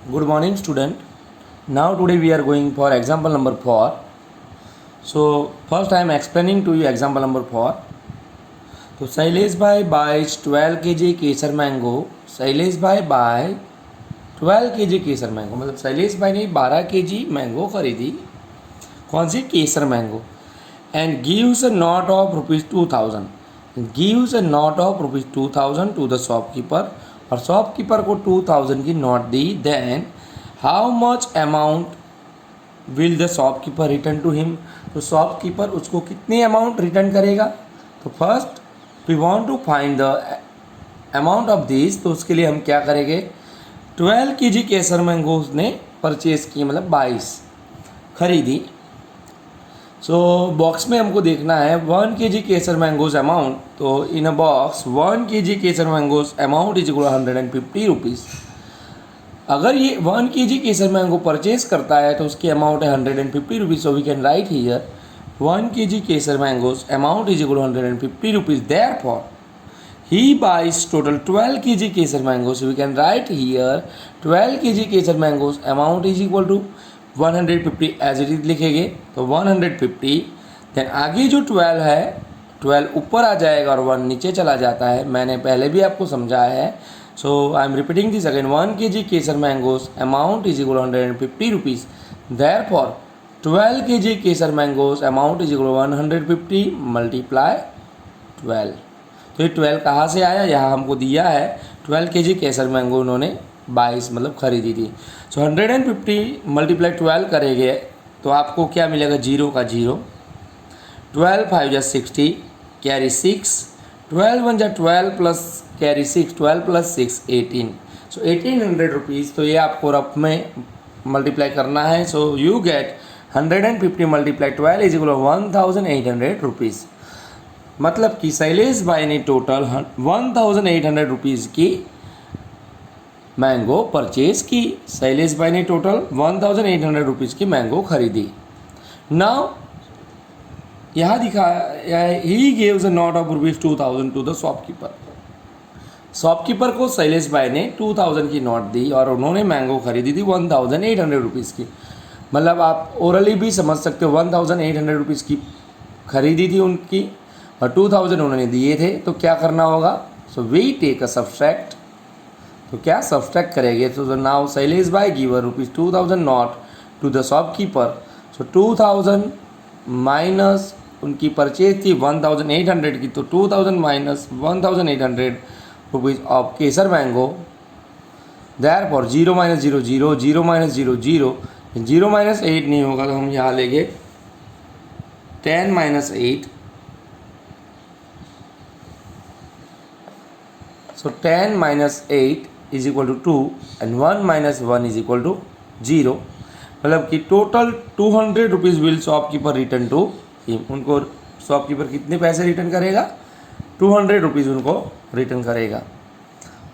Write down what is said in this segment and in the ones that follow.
Good morning, student. Now today we are going for example number 4. So first I am explaining to you example number 4. तो शैलेश भाई buys 12 kg केसर mango. Shailesh भाई bye 12 kg केसर mango, मतलब शैलेश भाई ने 12 kg mango खरीदी. कौन सी? Kesar mango. And gives a note of ₹2000. Gives a note of ₹2000 to the shopkeeper. और shopkeeper को 2000 की नोट दी. Then how much amount will the shopkeeper return to him. तो शॉपकीपर उसको कितनी अमाउंट रिटर्न करेगा. तो first we want to find the amount of this. तो उसके लिए हम क्या करेंगे, 12 kg केसर मैंगो उसने परचेज की, मतलब 22 खरीदी. सो बॉक्स में हमको देखना है 1 kg केसर मैंगोज अमाउंट. तो in a box 1 kg Kesar mangoes amount is equal 150 rupees. अगर ये 1 kg केसर मैंगो परचेज करता है तो उसकी अमाउंट है 150 rupees. So we can write here 1 kg Kesar mangoes amount is equal 150 rupees. Therefore he buys total 12 kg Kesar mangoes. We can write here 12 kg Kesar mangoes amount is equal to 150 as it is लिखेंगे. तो 150. Then आगे जो 12 है, 12 ऊपर आ जाएगा और 1 नीचे चला जाता है. मैंने पहले भी आपको समझाया है. So I am repeating this again. 1 kg Kesar mangoes amount is equal 150 rupees. Therefore 12 kg Kesar mangoes amount is equal 150 multiply 12. तो ये 12 कहाँ से आया, यहाँ हमको दिया है. 12 kg केसर मैंगो उन्होंने 22 मतलब खरीदी थी. सो 150 मल्टीप्लाई 12 करेंगे तो आपको क्या मिलेगा, जीरो का जीरो. 12 5 जा 60 कैरी 6. 12 1 जा 12 plus carry 6, 12 plus 6 18. So 1800 rupees. तो ये आपको रफ में मल्टीप्लाई करना है. So you get 150 multiply 12 is equal 1800 rupees. मतलब कि शैलेश भाई ने टोटल 1800 रुपीज़ की मैंगो परचेज की. शैलेश भाई ने टोटल 1800 रुपीज़ की मैंगो खरीदी. नाउ यहाँ दिखाया है he gives a note of ₹2000 to the shopkeeper. Shopkeeper को शैलेश भाई ने 2000 की नोट दी और उन्होंने मैंगो खरीदी थी 1800 रुपीज़ की. मतलब आप ओरली भी समझ सकते हो 1800 रुपीज़ की खरीदी थी उनकी और 2000 उन्होंने दिए थे. तो क्या करना होगा, so we take a subtract. तो क्या सब्सट्रैक्ट करेंगे. तो now Shailesh bhai give ₹2000 not to the shopkeeper. So 2000 minus उनकी परचेज थी 1800 की. तो 2000 minus 1800 rupees of kesar mango. Therefore 0 minus 0 0, 0 minus 0 0, 0 minus 8 नहीं होगा तो हम यहाँ लेंगे 10 minus 8. So 10 minus 8 is equal to 2 and 1 minus 1 is equal to 0. मतलब कि total 200 rupees will shopkeeper return to him. उनको शॉपकीपर कितने पैसे रिटर्न करेगा, 200 रुपीज़ उनको रिटर्न करेगा.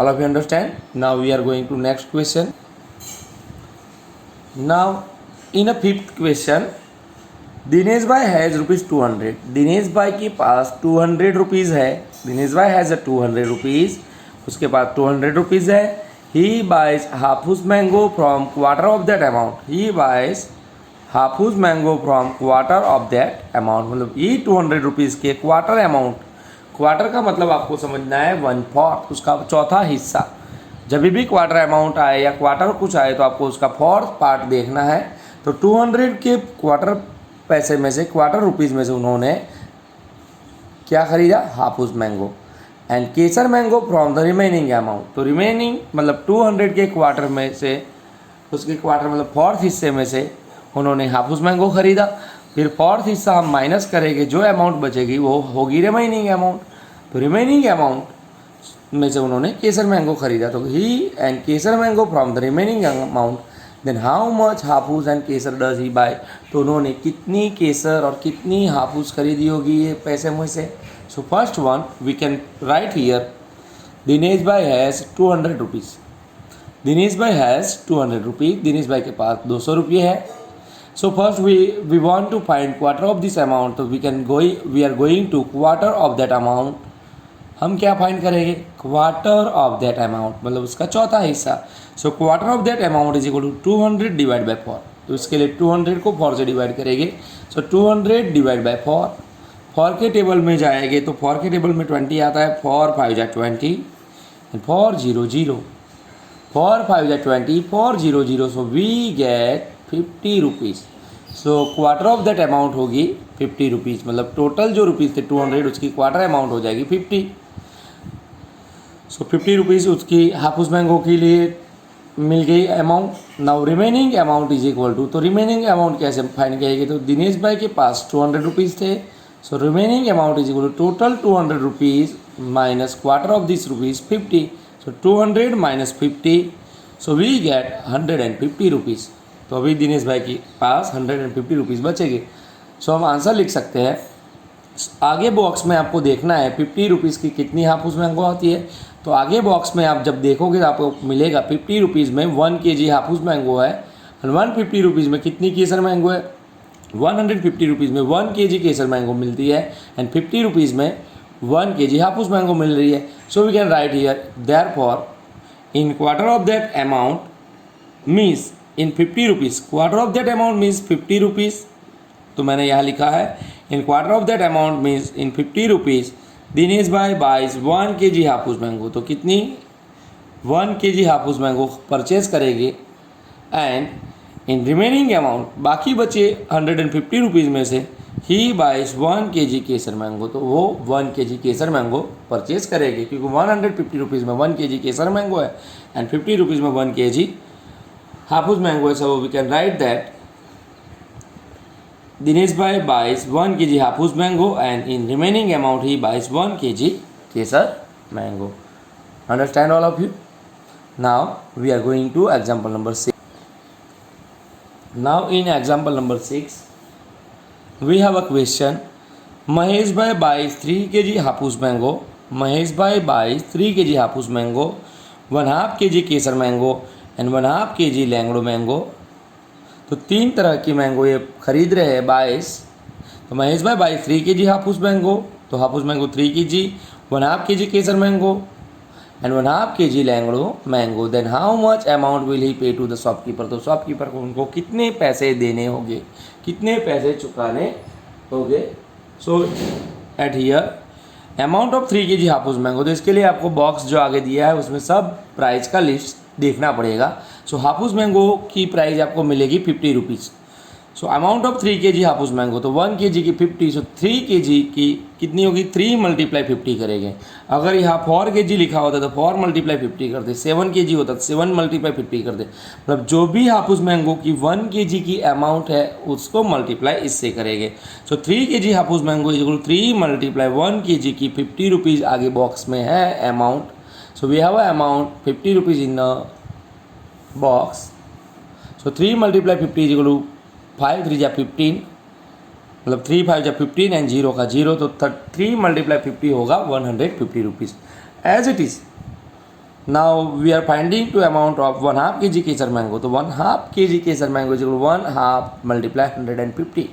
All of you understand. Now we are going to next question. Now in a fifth question, Dinesh bhai has ₹200. Dinesh bhai के पास 200 रुपीज़ है. Dinesh bhai has a 200 rupees. उसके पास 200 रुपीज़ है. He buys Hafus mango from quarter of that amount. He buys Hafus mango from quarter of that amount. मतलब ये 200 rupees के quarter amount. Quarter का मतलब आपको समझना है 1/4, उसका चौथा हिस्सा. जब भी क्वार्टर अमाउंट आए या क्वार्टर कुछ आए तो आपको उसका 4th पार्ट देखना है. तो 200 के क्वार्टर पैसे में से, क्वार्टर रुपीज़ में से उन्होंने क्या खरीदा, Hafus mango. And Kesar mango from the remaining amount. तो रिमेनिंग मतलब 200 के क्वार्टर में से, उसके क्वार्टर मतलब 4th हिस्से में से उन्होंने हाफूस मैंगो खरीदा. फिर 4th हिस्सा हम माइनस करेंगे, जो अमाउंट बचेगी वो होगी रिमेनिंग अमाउंट. तो रिमेनिंग अमाउंट में से उन्होंने केसर मैंगो खरीदा. तो he and Kesar mango from the remaining amount. Then how much Hafus and Kesar does he buy. तो उन्होंने कितनी केसर और कितनी हाफूस खरीदी होगी ये पैसे में से. So first one we can write here, Dinesh bhai has 200 rupees. Dinesh bhai has 200 rupees. Dinesh bhai के पास 200 रुपये है. So first we want to find quarter of this amount. तो we are going to quarter of that amount. हम क्या फाइंड करेंगे, क्वार्टर ऑफ दैट अमाउंट, मतलब उसका चौथा हिस्सा। So quarter of that amount is equal to 200 divide by 4। तो इसके लिए 200 को 4 से डिवाइड करेंगे। सो 200 डिवाइड बाई 4, 4 के टेबल में जाएंगे तो 4 के टेबल में 20 आता है, 4 5 जा 20 and 4 0 0, 4 5 जा 20, 4 0 0, so we get 50 rupees. So quarter of that amount होगी 50 रुपीज़, मतलब टोटल जो रुपीज़ थे 200, उसकी क्वार्टर अमाउंट हो जाएगी 50। सो 50 रुपीज़ उसकी हाफूस मैंगो के लिए मिल गई amount. Now remaining amount is equal to, तो रिमेनिंग अमाउंट कैसे फाइंड करेंगे, तो दिनेश भाई के पास 200 रुपीज़ थे। So remaining amount is equal to total 200 rupees minus quarter of this rupees 50। So 200 minus 50, so we get 150 rupees. तो अभी दिनेश भाई के पास 150 रुपीज़ बचेंगे। सो हम आंसर लिख सकते हैं, आगे बॉक्स में आपको देखना है 50 रुपीज़ की कितनी हाफूस मैंगो आती है। तो आगे बॉक्स में आप जब देखोगे तो आपको मिलेगा 50 रुपीज़ में 1 kg हाफूस मैंगो है, और 150 रुपीज़ में कितनी केसर मैंगो है, 150 रुपीज़ में 1 kg केसर मैंगो मिलती है, एंड 50 रुपीज़ में 1 kg हाफूस मैंगो मिल रही है। So we can write here therefore in quarter of that amount means in 50 rupees, quarter of that amount means 50 rupees. तो मैंने यहाँ लिखा है in quarter of that amount means in 50 rupees Dinesh bhai buys 1 kg Hapus mango. तो कितनी 1 kg Hapus mango purchase करेंगे, and in remaining amount बाकी बचे 150 रुपीज़ में से he buys 1 kg Kesar mango. तो वो 1 kg केसर मैंगो परचेज करेंगे, क्योंकि 150 रुपीज़ में 1 kg केसर मैंगो है एंड 50 रुपीज़ में 1 kg हाफूस मैंगो है। So we can write that Dinesh Bhai buys 1 kg Hapus mango and in remaining amount he buys 1 kg Kesar mango. Understand all of you? Now we are going to example number 6. Now in example number 6 we have a question. Mahesh Bhai buys 3 kg Hapus mango. Mahesh Bhai buys 3 kg Hapus mango, 1/2 kg Kesar mango and 1/2 kg Langdo mango. तो 3 तरह की mango ये खरीद रहे हैं 22। तो महेश भाई by 3 kg Hapus mango, तो Hafus mango 3 kg, 1/2 kg Kesar mango and 1/2 kg Langdo mango. Then how much amount will he pay to the shopkeeper. तो शॉपकीपर को उनको कितने पैसे देने होंगे, कितने पैसे चुकाने होंगे। So at here amount of 3 kg Hapus mango. तो इसके लिए आपको बॉक्स जो आगे दिया है उसमें सब प्राइस का लिस्ट देखना पड़ेगा। सो हाफूस मैंगो की प्राइस आपको मिलेगी 50 rupees. So amount of 3 kg Hapus mango, तो 1 kg की 50, सो 3 kg की कितनी होगी, 3 × 50 करेंगे। अगर यहाँ 4 kg लिखा होता तो 4 × 50 करते, 7 kg होता तो 7 × 50 करते। मतलब जो भी हाफूस मैंगो की 1 kg की अमाउंट है उसको मल्टीप्लाई इससे करेंगे। सो 3 kg Hapus mango is equal 3 × 1 kg की 50 रुपीज़ आगे बॉक्स में है amount. So we have a amount 50 rupees in box. So 3 × 50 is equal to 5 3 जा 15, मतलब 3 5 जा 15 एंड 0 का 0, तो 3 × 50 होगा 150 rupees as it is. Now we are finding to amount of 1/2 kg Kesar mango. तो 1/2 kg Kesar mango is equal 1/2 × 150।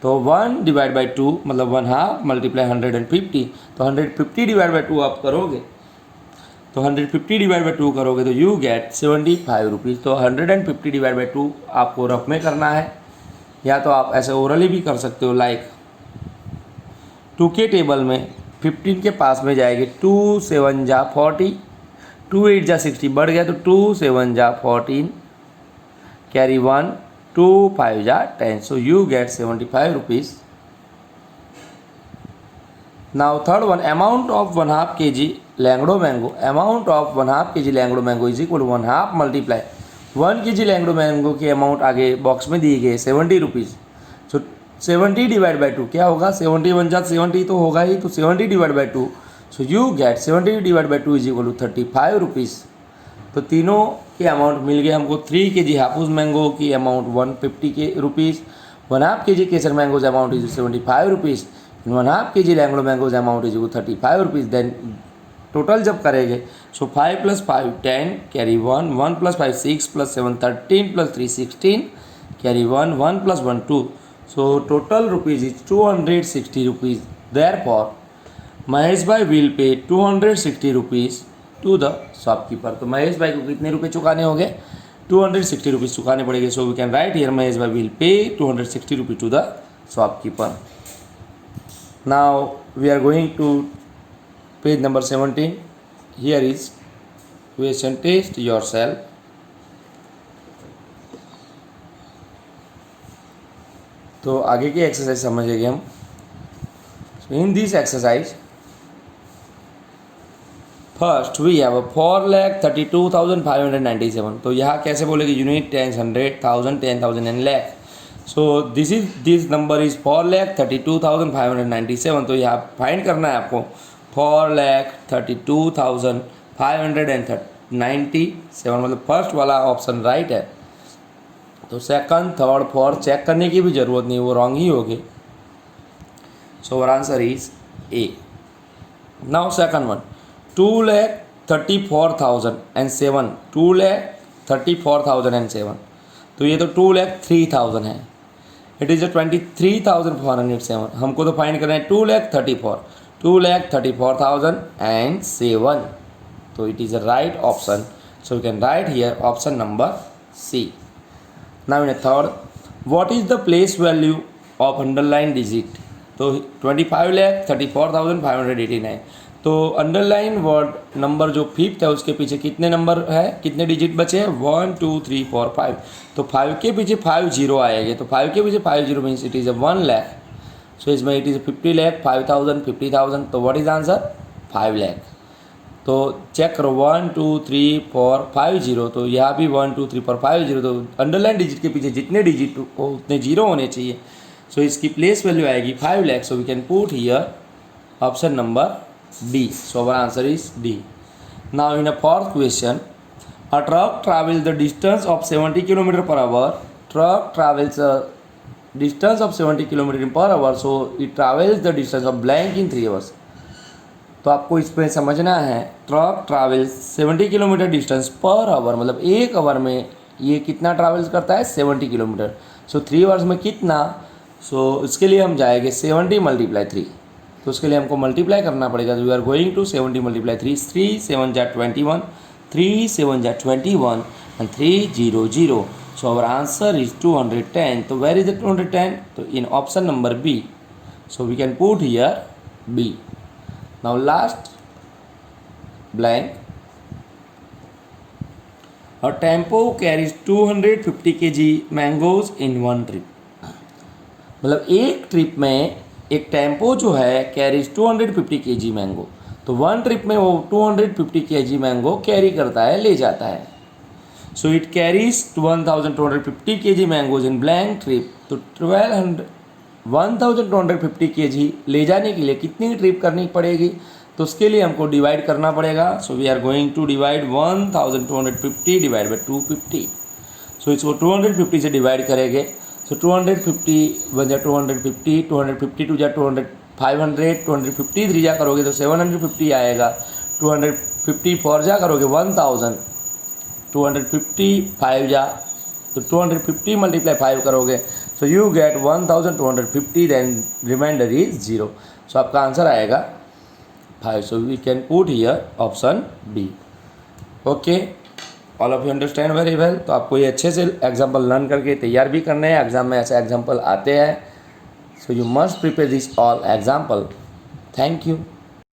तो 1 divide by 2 मतलब 1/2 × 150। तो 150 डिवाइड बाई 2 आप करोगे, तो 150 डिवाइड बाई 2 करोगे तो यू गेट 75 रुपीज़। तो 150 डिवाइड बाई 2 आपको रफ में करना है, या तो आप ऐसे ओरली भी कर सकते हो। लाइक 2 के टेबल में 15 के पास में जाएगी, 2 7 जा 40, 2 8 जा 60 बढ़ गया, तो 2 7 जा 14 कैरी 1, 2 5 जा 10, so you get 75 rupees. Now third one, amount of 1/2 kg Langdo mango. Amount of 1/2 kg Langdo mango is equal 1/2 multiply 1 kg Langdo mango की अमाउंट आगे बॉक्स में दी गई 70 रुपीज़। सो 70 डिवाइड बाई 2 क्या होगा, 70 1 जा 70 तो होगा ही, तो 70 divide by 2, so you get 70 divide by 2 is equal to 35 rupees. तो तीनों के अमाउंट मिल गए हमको। 3 kg हाफूस मैंगो की अमाउंट 150 के rupees, 1/2 kg Kesar mangoes amount is 75 rupees, 1/2 kg Langdo mangoes amount is equal 35 rupees. Then total जब करेंगे, so 5 + 5 10 carry 1, 1 + 5 6 + 7 13 + 3 16 carry 1, 1 + 1 2, so total rupees is 260 rupees. Therefore Mahesh bhai will pay 260 rupees to the shopkeeper. तो महेश भाई को कितने रुपए चुकाने होंगे? 260 रुपीज़ चुकाने पड़ेंगे। So we can write here Mahesh bhai will pay 260 rupees to the shopkeeper. Now we are going to page number 17. Here is question test your self. तो आगे की एक्सरसाइज समझेंगे हम. In this exercise first we have 4,32,597. तो यहाँ कैसे बोलेगी? Unit, tens, 100, 1000, 10,000 and lakh. So this number is 4,32,597. तो यहाँ फाइंड करना है आपको 4,32,597. मतलब फर्स्ट वाला ऑप्शन राइट है. तो सेकंड, थर्ड, फोर्थ चेक करने की भी ज़रूरत नहीं, वो रॉन्ग ही होगी. So our answer is A. Now second one, 2,34,007. 2,34,007. तो ये तो 2,03,000 है. It is 23,407. हमको तो फाइंड करना है 2,34,007. तो it is a right option. So we can write here option number C. Now in third, what is the place value of underline digit? तो 25,34,589. तो अंडरलाइन वर्ड नंबर जो फिफ्थ है उसके पीछे कितने नंबर है, कितने डिजिट बचे हैं? 1 2 3 4 5. तो 5 के पीछे 5 जीरो आएंगे. तो 5 के पीछे 5 zero means it is 1 lakh. So इसमें इट इज़ 50 लाख, 5,000, 50,000. तो व्हाट इज आंसर? 5 लाख. तो चेक करो 1 2 3 4 5 जीरो. तो यहाँ भी 1 2 3 4 5 जीरो. तो अंडरलाइन डिजिट के पीछे जितने डिजिट हो उतने जीरो होने चाहिए. सो इसकी प्लेस वैल्यू आएगी 5 lakh. So we can put here option number D. So our answer is D. Now in a fourth question, a truck travels the distance of 70 km per hour. Truck travels a distance of 70 km per hour. So it travels the distance of blank in 3 hours. तो आपको इसमें समझना है truck travels 70 kilometre distance per hour, मतलब एक our में ये कितना ट्रैवल्स करता है? 70 किलोमीटर. सो 3 आवर्स में कितना? सो इसके लिए हम जाएंगे 70 × 3. तो उसके लिए हमको मल्टीप्लाई करना पड़ेगा. तो वी आर गोइंग टू 70 × 3. 3 7 जा 21, 3 7 जा 21 and 3 0 0. So our answer is 210. तो वेर इज द 210? तो in option number B. So we can put here B. Now last blank, a tempo carries 250 kg mangoes in one trip. मतलब एक trip में एक tempo जो है carries 250 kg mango. तो one trip में वो 250 kg मैंगो कैरी करता है, ले जाता है. So it carries 1250 kg mangoes in blank trip. तो 1250 kg ले जाने के लिए कितनी ट्रिप करनी पड़ेगी? तो उसके लिए हमको डिवाइड करना पड़ेगा. So we are going to divide 1250 divide by 250. So इसको 250 से डिवाइड करेंगे. सो 250 बन जा 250, 250 टू जा 200, 500, 250 3 जा करोगे तो 750 आएगा. 250 4 जा करोगे 1000, 250 5 जा तो 250 × 5 करोगे. So you get 1250. Then reminder is 0. So आपका आंसर आएगा 5. So we can put here option B. Okay, all of you understand very well. तो आपको ये अच्छे से एग्जाम्पल लर्न करके तैयार भी करने हैं. एग्जाम में ऐसे एग्जाम्पल आते हैं. So you must prepare this all example. Thank you.